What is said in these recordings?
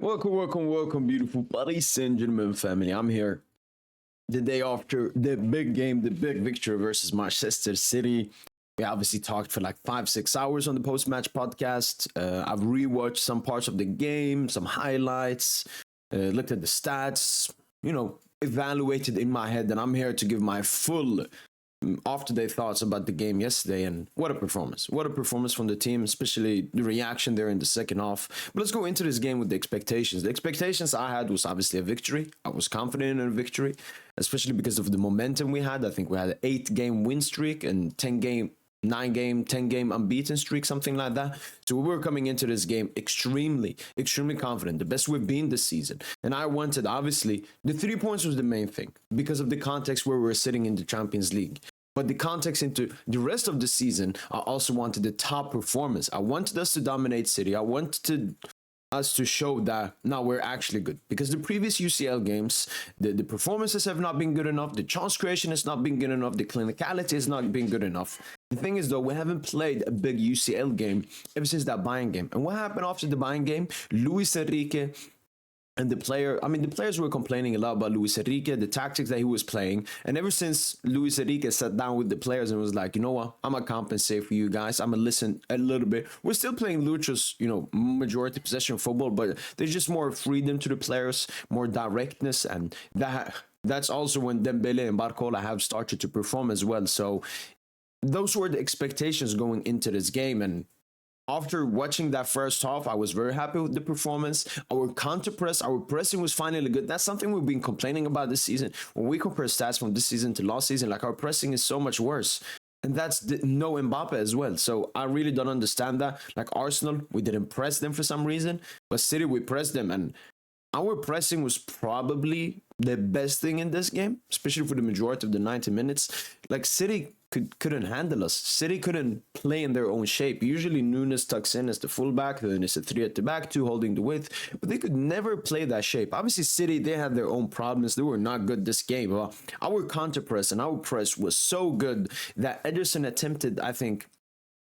Welcome, beautiful Paris Saint Germain family. I'm here the day after the big game, the big victory versus Manchester City. We obviously talked for like 5-6 hours on the post-match podcast. I've rewatched some parts of the game, some highlights, looked at the stats, evaluated in my head, and I'm here to give my full after-day thoughts about the game yesterday. And what a performance from the team, especially the reaction there in the second half. But let's go into this game with the expectations. The expectations I had was obviously a victory. I was confident in a victory, especially because of the momentum we had. I think we had an 8-game win streak and 10-game 10-game unbeaten streak, something like that. So we were coming into this game extremely confident, the best we've been this season. And I wanted, obviously, the 3 points was the main thing because of the context where we're sitting in the Champions League. But the context into the rest of the season, I also wanted the top performance. I wanted us to dominate City. I wanted us to show that now we're actually good, because the previous UCL games, the performances have not been good enough, the chance creation has not been good enough, the clinicality has not been good enough. The thing is, though, we haven't played a big UCL game ever since that Bayern game. And what happened after the Bayern game? Luis Enrique and the players were complaining a lot about Luis Enrique, the tactics that he was playing. And ever since Luis Enrique sat down with the players and was like, you know what, I'm going to compensate for you guys. I'm going to listen a little bit. We're still playing Lucho's, majority possession football, but there's just more freedom to the players, more directness. And that's also when Dembele and Barcola have started to perform as well. So those were the expectations going into this game. And after watching that first half, I was very happy with the performance. Our counter press, our pressing was finally good. That's something we've been complaining about this season. When we compare stats from this season to last season, like, our pressing is so much worse. And that's no Mbappe as well. So I really don't understand that. Like Arsenal, we didn't press them for some reason. But City, we pressed them. And our pressing was probably the best thing in this game, especially for the majority of the 90 minutes. Like, City couldn't handle us. City couldn't play in their own shape. Usually Nunes tucks in as the fullback, then it's a 3 at the back, 2 holding the width, but they could never play that shape. Obviously, City, they had their own problems. They were not good this game. Well, our counter press and our press was so good that Ederson attempted, I think,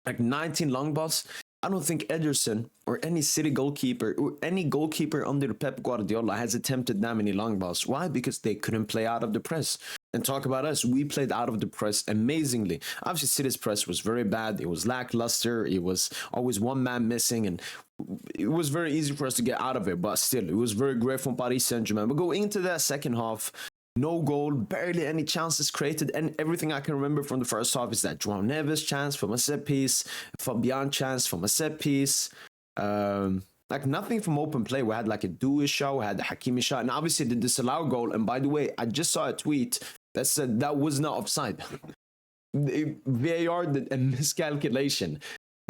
like 19 long balls. I don't think Ederson or any City goalkeeper or any goalkeeper under Pep Guardiola has attempted that many long balls. Why? Because they couldn't play out of the press. And talk about us, we played out of the press amazingly. Obviously, City's press was very bad. It was lackluster. It was always one man missing, and it was very easy for us to get out of it. But still, it was very great from Paris Saint Germain. But going into that second half, no goal, barely any chances created, and everything I can remember from the first half is that João Neves chance from a set piece, Fabian chance from a set piece, like nothing from open play. We had like a Dewey shot, we had the Hakimi shot, and obviously the disallowed goal. And by the way, I just saw a tweet that said that was not offside. The VAR did a miscalculation.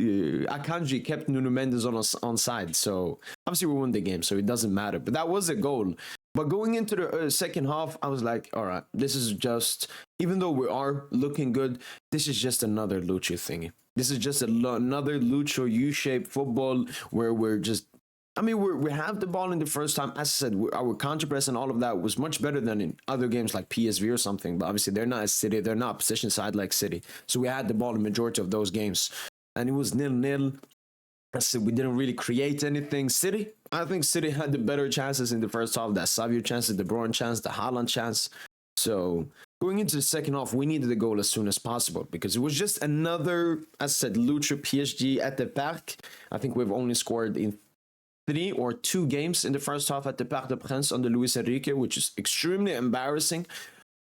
Akanji kept Nuno Mendes on side, so obviously we won the game, so it doesn't matter. But that was a goal. But going into the second half, I was like, all right, this is just, even though we are looking good, this is just another Lucho thingy. This is just another Lucho U-shaped football where we're just, we have the ball in the first time. As I said, our counter press and all of that was much better than in other games like PSV or something. But obviously, they're not a City. They're not possession side like City. So we had the ball in the majority of those games. And it was 0-0. I said we didn't really create anything. I think City had the better chances in the first half. That Savio chance, the De Bruyne chance, the Haaland chance. So going into the second half, we needed a goal as soon as possible because it was just another, as I said, Lucho PSG at the Parc. I think we've only scored in 3 or 2 games in the first half at the Parc De Princes under Luis Enrique, which is extremely embarrassing.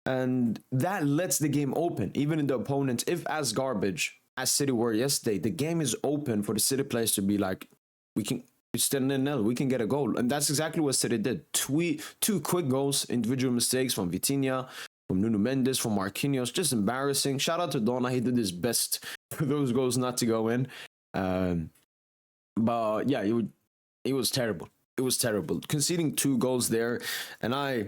And that lets the game open, even in the opponent, if as garbage as City were yesterday, the game is open for the City players to be like, it's still 0-0, we can get a goal. And that's exactly what City did. 2 quick goals, individual mistakes from Vitinha, from Nuno Mendes, from Marquinhos, just embarrassing. Shout out to Donna, he did his best for those goals not to go in. But yeah, it was terrible. It was terrible. Conceding 2 goals there, and I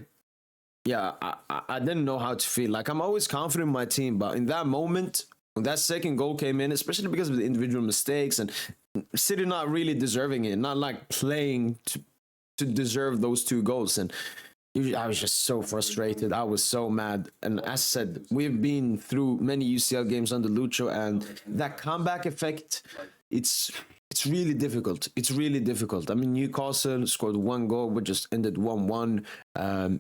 didn't know how to feel. Like, I'm always confident in my team, but in that moment, when that second goal came in, especially because of the individual mistakes and City not really deserving it, not like playing to deserve those 2 goals. And I was just so frustrated. I was so mad. And as I said, we've been through many UCL games under Lucho, and that comeback effect, it's it's really difficult. It's really difficult. I mean, Newcastle scored one goal, but just ended 1-1.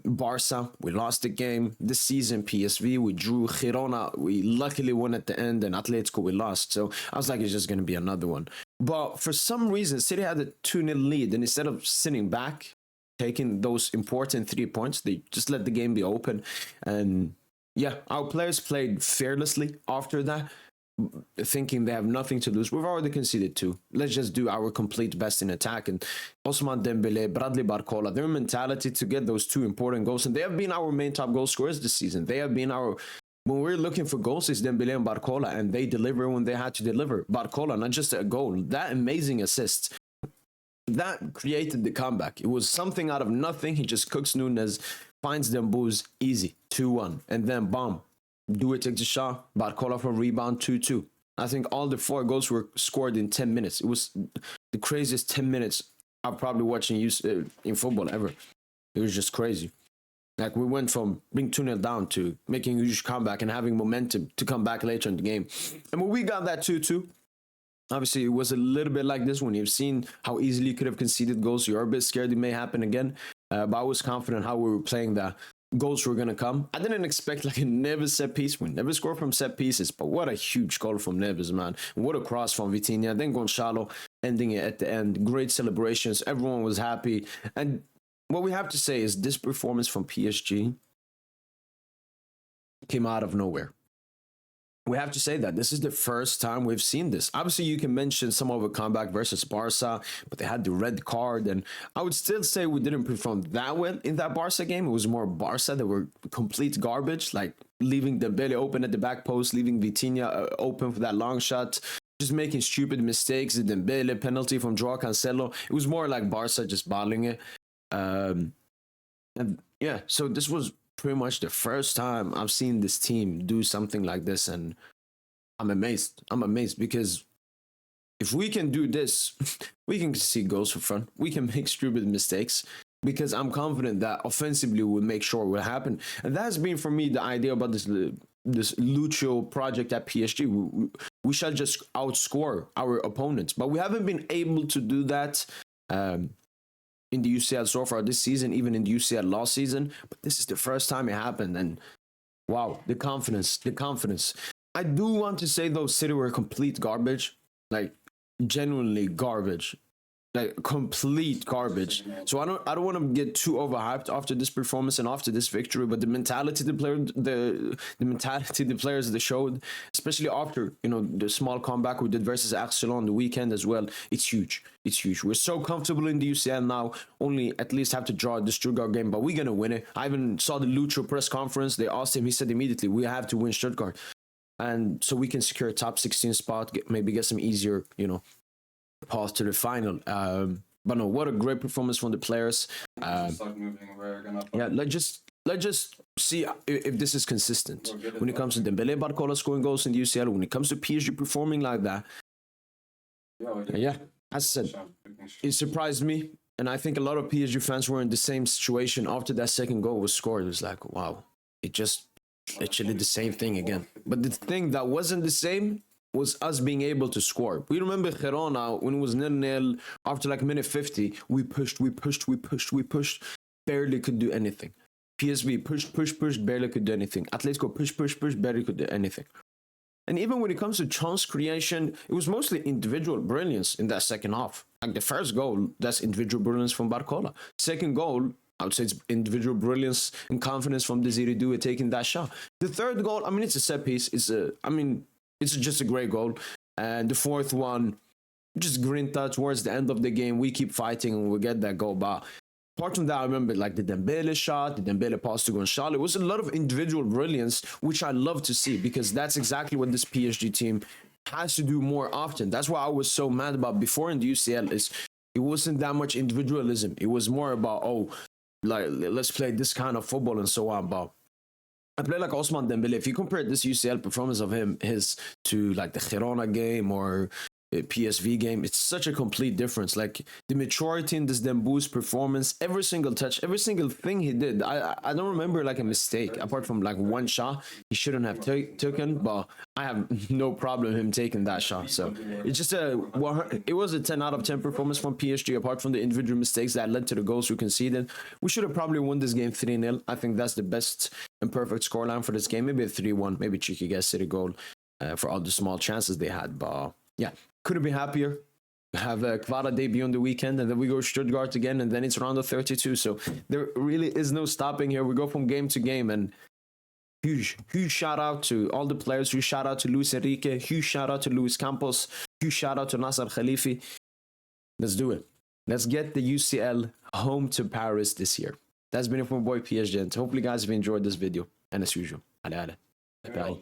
Barca, we lost the game. This season, PSV, we drew. Girona, we luckily won at the end, and Atletico, we lost. So I was like, it's just going to be another one. But for some reason, City had a 2-0 lead, and instead of sitting back, taking those important 3 points, they just let the game be open. And yeah, our players played fearlessly after that, thinking they have nothing to lose. We've already conceded 2. Let's just do our complete best in attack. And Ousmane Dembele, Bradley Barcola, their mentality to get those 2 important goals, and they have been our main top goal scorers this season. They have been our, when we're looking for goals, it's Dembele and Barcola, and they deliver when they had to deliver. Barcola, not just a goal, that amazing assist, that created the comeback. It was something out of nothing. He just cooks Nunes, finds Dembouz, easy, 2-1, and then bomb. Do it, take the shot. Barcola for rebound, 2-2. I think all the 4 goals were scored in 10 minutes. It was the craziest 10 minutes I've probably watched in football ever. It was just crazy. Like, we went from being 2-0 down to making a huge comeback and having momentum to come back later in the game. And when we got that 2-2, obviously it was a little bit like this. When you've seen how easily you could have conceded goals, you're a bit scared it may happen again. But I was confident how we were playing that goals were going to come. I didn't expect like a Neves set piece. We never score from set pieces, but what a huge goal from Neves, man. What a cross from Vitinha. Then Gonçalo ending it at the end. Great celebrations. Everyone was happy. And what we have to say is this performance from PSG came out of nowhere. We have to say that this is the first time we've seen this. Obviously, you can mention some of a comeback versus Barca, but they had the red card, and I would still say we didn't perform that well in that Barca game. It was more Barca that were complete garbage, like leaving Dembele open at the back post, leaving Vitinha open for that long shot, just making stupid mistakes. The Dembele penalty from Joao Cancelo. It was more like Barca just bottling it. And yeah, so this was pretty much the first time I've seen this team do something like this, and I'm amazed. I'm amazed because if we can do this, we can see goals for fun. We can make stupid mistakes because I'm confident that offensively we'll make sure it will happen. And that has been for me the idea about this Lucho project at PSG. We shall just outscore our opponents, but we haven't been able to do that in the UCL so far this season, even in the UCL last season. But this is the first time it happened, and wow, the confidence. I do want to say, though, City were complete garbage, like genuinely garbage, like complete garbage. So I don't want to get too overhyped after this performance and after this victory, but the mentality the mentality the players they showed, especially after the small comeback we did versus Arsenal on the weekend as well, it's huge. It's huge. We're so comfortable in the UCL now, only at least have to draw the Stuttgart game, but we're gonna win it. I even saw the Lucho press conference. They asked him, he said immediately, we have to win Stuttgart, and so we can secure a top 16 spot, maybe get some easier path to the final. But no, what a great performance from the players. Let's just see if this is consistent when it comes to Dembele, Barcola scoring goals in the UCL, when it comes to PSG performing like that. Yeah, as I said, it surprised me, and I think a lot of PSG fans were in the same situation after that second goal was scored. It was like, wow, it just literally the same thing again. But the thing that wasn't the same was us being able to score. We remember Girona when it was 0-0 after like minute 50. We pushed, barely could do anything. PSV pushed, barely could do anything. Atletico pushed, barely could do anything. And even when it comes to chance creation, it was mostly individual brilliance in that second half. Like the first goal, that's individual brilliance from Barcola. Second goal, I would say it's individual brilliance and confidence from Desiree Doué taking that shot. The third goal, I mean, it's a set piece. It's just a great goal. And the fourth one, just grinta towards the end of the game. We keep fighting and we get that goal. But apart from that, I remember like the Dembele shot, the Dembele pass to Gonçalo. It was a lot of individual brilliance, which I love to see because that's exactly what this PSG team has to do more often. That's why I was so mad about before in the UCL is it wasn't that much individualism. It was more about, let's play this kind of football and so on. But I play like Ousmane Dembele. If you compare this UCL performance of his to like the Girona game or PSV game. It's such a complete difference. Like the maturity in this Dembo's performance, every single touch, every single thing he did. I don't remember like a mistake apart from like one shot he shouldn't have taken, but I have no problem him taking that shot. So it's just it was a 10 out of 10 performance from PSG apart from the individual mistakes that led to the goals we conceded. We should have probably won this game 3-0. I think that's the best and perfect scoreline for this game. Maybe a 3-1, maybe cheeky guess City goal for all the small chances they had. But yeah, couldn't be happier. Have a Kvara debut on the weekend, and then we go Stuttgart again, and then it's round of 32. So there really is no stopping here. We go from game to game, and huge shout out to all the players. Huge shout out to Luis Enrique. Huge shout out to Luis Campos. Huge shout out to Nasser Khalifi. Let's do it. Let's get the UCL home to Paris this year. That's been it from my boy PSG. Hopefully, guys have enjoyed this video. And as usual, ale. Bye.